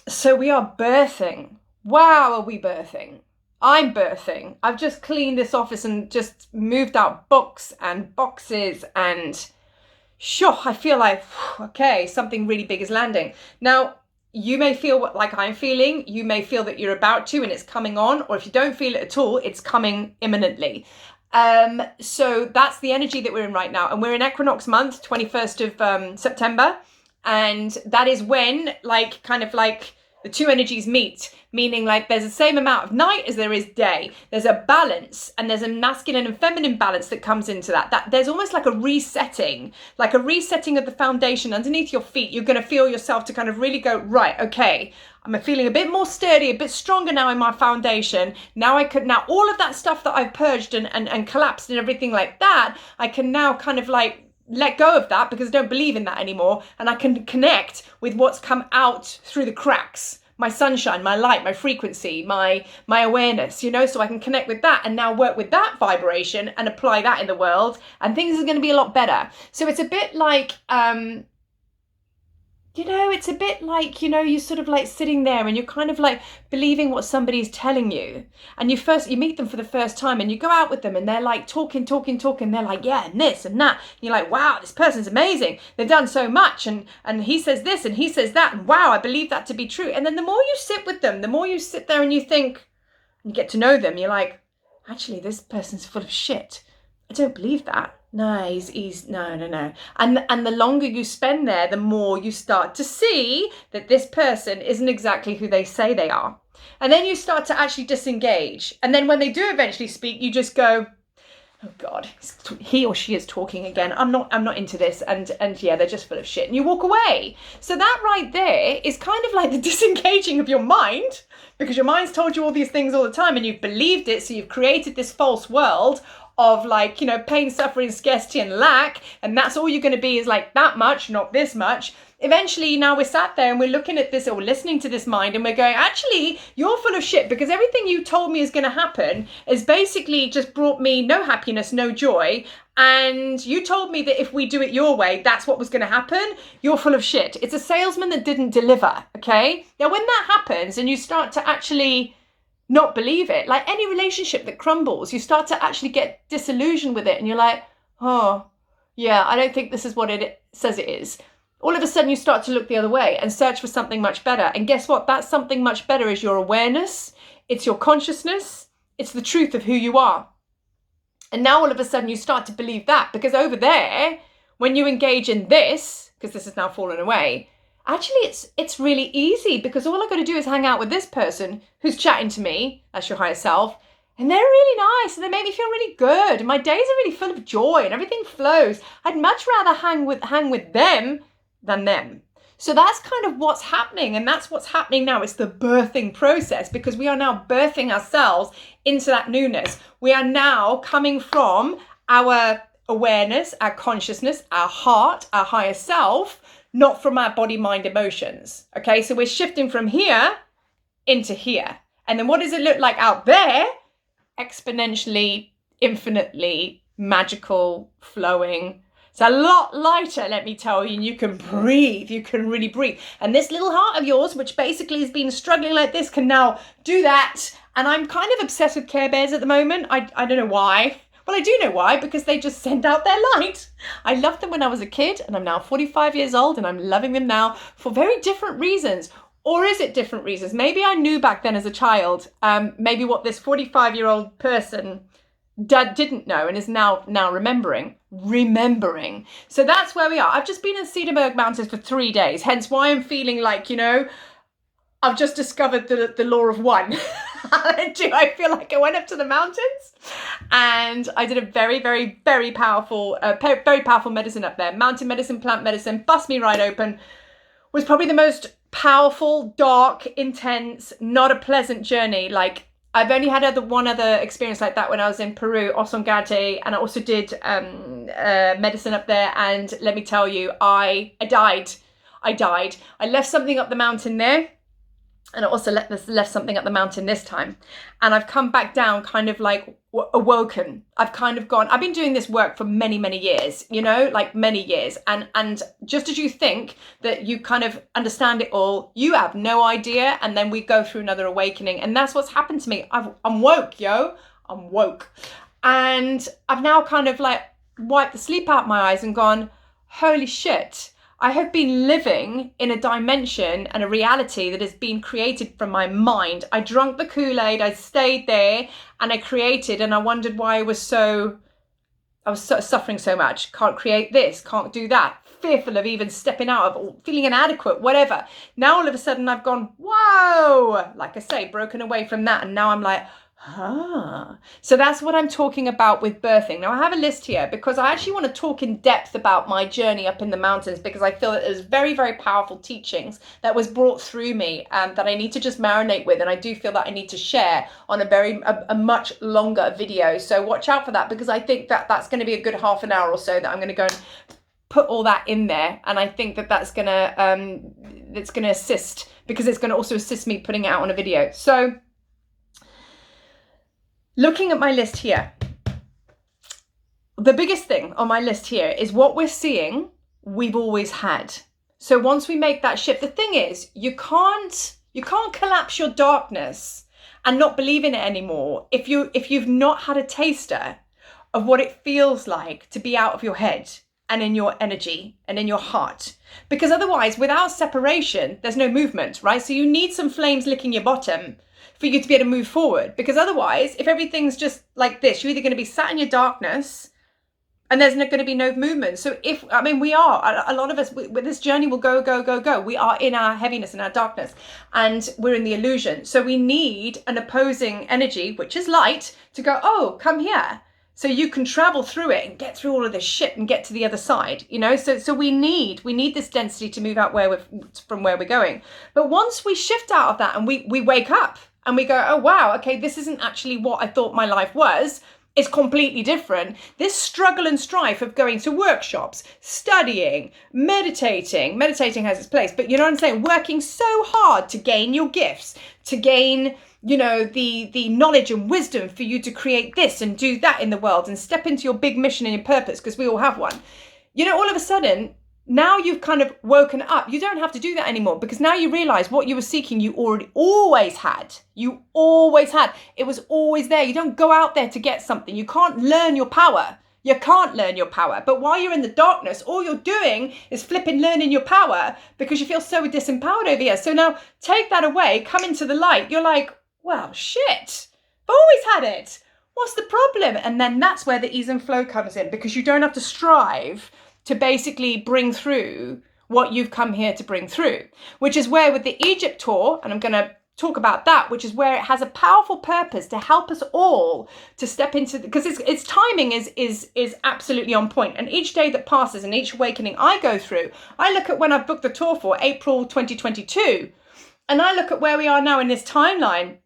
So we are birthing. Wow, are we birthing? I'm birthing. I've just cleaned this office and just moved out books and boxes and sure, I feel like, okay, something really big is landing. Now, you may feel like I'm feeling, you may feel that you're about to and it's coming on, or if you don't feel it at all, it's coming imminently. So that's the energy that we're in right now. And we're in equinox month, 21st of September. And that is when, like, kind of like the two energies meet, meaning like there's the same amount of night as there is day. There's a balance and there's a masculine and feminine balance that comes into that there's almost like a resetting of the foundation underneath your feet. You're going to feel yourself to kind of really go, right, okay, I'm feeling a bit more sturdy, a bit stronger now in my foundation. Now all of that stuff that I've purged and collapsed and everything like that, I can now kind of like let go of that because I don't believe in that anymore. And I can connect with what's come out through the cracks, my sunshine, my light, my frequency, my awareness, so I can connect with that and now work with that vibration and apply that in the world. And things are going to be a lot better. So it's a bit like, you're sort of like sitting there and you're kind of like believing what somebody's telling you. And you meet them for the first time and you go out with them and they're like talking. They're like, yeah, and this and that. And you're like, wow, this person's amazing. They've done so much. And he says this and he says that. And wow, I believe that to be true. And then the more you sit with them, the more you sit there and you think, and you get to know them, you're like, actually, this person's full of shit. I don't believe that. No, he's no. And the longer you spend there, the more you start to see that this person isn't exactly who they say they are. And then you start to actually disengage. And then when they do eventually speak, you just go, oh God, he or she is talking again. I'm not into this. And yeah, they're just full of shit. And you walk away. So that right there is kind of like the disengaging of your mind, because your mind's told you all these things all the time and you've believed it. So you've created this false world of like, pain, suffering, scarcity and lack. And that's all you're going to be is like that much, not this much. Eventually, now we're sat there and we're looking at this or listening to this mind and we're going, actually, you're full of shit because everything you told me is going to happen is basically just brought me no happiness, no joy. And you told me that if we do it your way, that's what was going to happen. You're full of shit. It's a salesman that didn't deliver, okay? Now, when that happens and you start to actually not believe it, like any relationship that crumbles, you start to actually get disillusioned with it and you're like, oh, yeah, I don't think this is what it says it is. All of a sudden you start to look the other way and search for something much better. And guess what? That something much better is your awareness. It's your consciousness. It's the truth of who you are. And now all of a sudden you start to believe that, because over there, when you engage in this, because this has now fallen away, actually it's really easy, because all I've got to do is hang out with this person who's chatting to me, that's your higher self, and they're really nice and they make me feel really good. And my days are really full of joy and everything flows. I'd much rather hang with them than them. So that's kind of what's happening. And that's what's happening now. It's the birthing process, because we are now birthing ourselves into that newness. We are now coming from our awareness, our consciousness, our heart, our higher self, not from our body, mind, emotions. Okay, so we're shifting from here into here. And then what does it look like out there? Exponentially, infinitely magical, flowing. It's a lot lighter, let me tell you, and you can breathe. You can really breathe. And this little heart of yours, which basically has been struggling like this, can now do that. And I'm kind of obsessed with Care Bears at the moment. I don't know why. Well, I do know why, because they just send out their light. I loved them when I was a kid, and I'm now 45 years old, and I'm loving them now for very different reasons. Or is it different reasons? Maybe I knew back then as a child, maybe what this 45-year-old person didn't know and is now remembering. So that's where we are. I've just been in Cedarburg Mountains for 3 days, hence why I'm feeling like, I've just discovered the law of one. I feel like I went up to the mountains and I did a very, very, very powerful medicine up there. Mountain medicine, plant medicine, bust me right open. Was probably the most powerful, dark, intense, not a pleasant journey. Like, I've only had one other experience like that when I was in Peru, Osongate, and I also did medicine up there. And let me tell you, I died. I left something up the mountain there. And I also left something at the mountain this time. And I've come back down kind of like awoken. I've kind of gone, I've been doing this work for many, many years, you know, like many years. And just as you think that you kind of understand it all, you have no idea. And then we go through another awakening. And that's what's happened to me. I'm woke, yo. I'm woke. And I've now kind of like wiped the sleep out my eyes and gone, holy shit. I have been living in a dimension and a reality that has been created from my mind. I drank the Kool-Aid, I stayed there, and I created, and I wondered why I was suffering so much. Can't create this, can't do that, fearful of even stepping out of, feeling inadequate, whatever. Now all of a sudden I've gone, whoa, like I say, broken away from that, and now I'm like, so that's what I'm talking about with birthing. Now I have a list here because I actually want to talk in depth about my journey up in the mountains, because I feel that there's very, very powerful teachings that was brought through me that I need to just marinate with, and I do feel that I need to share on a much longer video. So watch out for that, because I think that that's going to be a good half an hour or so that I'm going to go and put all that in there, and I think that that's gonna it's going to assist, because it's going to also assist me putting it out on a video. So looking at my list here, the biggest thing on my list here is what we're seeing, we've always had. So once we make that shift, the thing is, you can't collapse your darkness and not believe in it anymore if you've not had a taster of what it feels like to be out of your head and in your energy and in your heart. Because otherwise, without separation, there's no movement, right? So you need some flames licking your bottom for you to be able to move forward. Because otherwise, if everything's just like this, you're either going to be sat in your darkness and there's not going to be no movement. So we are, a lot of us, with this journey will go, go, go, go. We are in our heaviness and our darkness, and we're in the illusion. So we need an opposing energy, which is light, to go, oh, come here. So you can travel through it and get through all of this shit and get to the other side, you know? So we need this density to move out from where we're going. But once we shift out of that and we wake up, and we go, oh, wow, okay, this isn't actually what I thought my life was. It's completely different. This struggle and strife of going to workshops, studying, meditating has its place. But you know what I'm saying? Working so hard to gain your gifts, to gain, you know, the knowledge and wisdom for you to create this and do that in the world and step into your big mission and your purpose, because we all have one. You know, all of a sudden, now you've kind of woken up. You don't have to do that anymore, because now you realize what you were seeking, you always had. You always had. It was always there. You don't go out there to get something. You can't learn your power. You can't learn your power. But while you're in the darkness, all you're doing is flipping learning your power, because you feel so disempowered over here. So now take that away, come into the light. You're like, well, shit, I've always had it. What's the problem? And then that's where the ease and flow comes in, because you don't have to strive to basically bring through what you've come here to bring through, which is where with the Egypt tour, and I'm going to talk about that, which is where it has a powerful purpose to help us all to step into, because its timing is absolutely on point. And each day that passes and each awakening I go through, I look at when I've booked the tour for April 2022, and I look at where we are now in this timeline.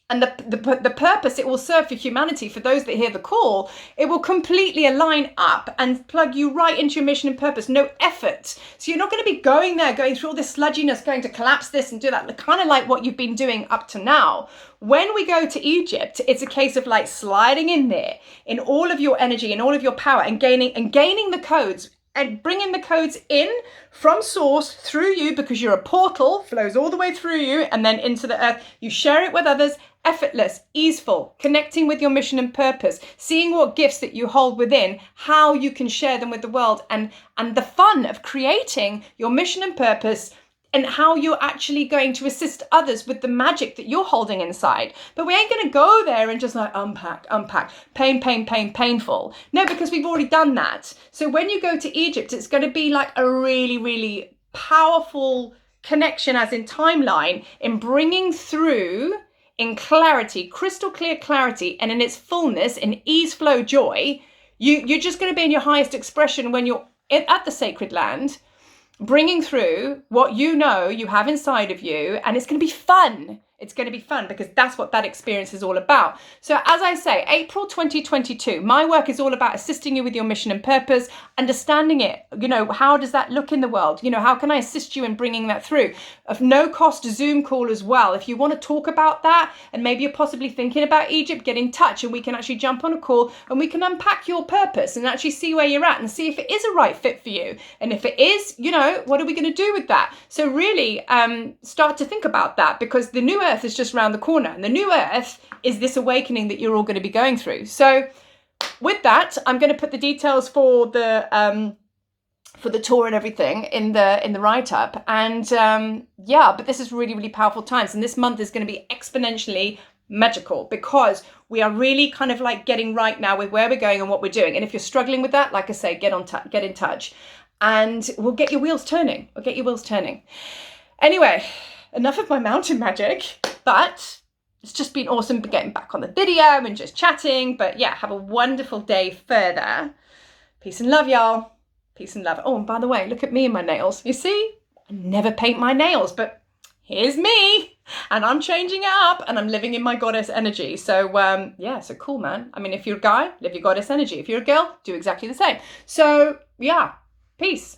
And the purpose it will serve for humanity, for those that hear the call, it will completely align up and plug you right into your mission and purpose. No effort. So you're not going to be going through all this sludginess, going to collapse this and do that, kind of like what you've been doing up to now. When we go to Egypt, it's a case of like sliding in there in all of your energy and all of your power, and gaining the codes, and bringing the codes in from source through you, because you're a portal, flows all the way through you and then into the earth. You share it with others, effortless, easeful, connecting with your mission and purpose, seeing what gifts that you hold within, how you can share them with the world, and the fun of creating your mission and purpose, and how you're actually going to assist others with the magic that you're holding inside. But we ain't going to go there and just like unpack, painful. No, because we've already done that. So when you go to Egypt, it's going to be like a really, really powerful connection, as in timeline, in bringing through in clarity, crystal clear clarity, and in its fullness, in ease, flow, joy. You're just going to be in your highest expression when you're at the sacred land, bringing through what you know you have inside of you, and it's going to be fun. It's going to be fun because that's what that experience is all about. So as I say, April 2022, my work is all about assisting you with your mission and purpose, understanding it. You know, how does that look in the world? You know, how can I assist you in bringing that through? Of no cost Zoom call as well. If you want to talk about that and maybe you're possibly thinking about Egypt, get in touch and we can actually jump on a call and we can unpack your purpose and actually see where you're at and see if it is a right fit for you. And if it is, you know, what are we going to do with that? So really start to think about that, because the new earth is just around the corner, and the new earth is this awakening that you're all going to be going through. So with that, I'm going to put the details for the tour and everything in the write-up. And yeah, but this is really, really powerful times, and this month is going to be exponentially magical because we are really kind of like getting right now with where we're going and what we're doing. And if you're struggling with that, like I say, get in touch and we'll get your wheels turning. Anyway, enough of my mountain magic, but it's just been awesome getting back on the video and just chatting. But yeah, have a wonderful day further. Peace and love, y'all. Peace and love. Oh, and by the way, look at me and my nails. You see, I never paint my nails, but here's me, and I'm changing it up and I'm living in my goddess energy. So yeah, so cool, man. I mean, if you're a guy, live your goddess energy. If you're a girl, do exactly the same. So yeah, peace.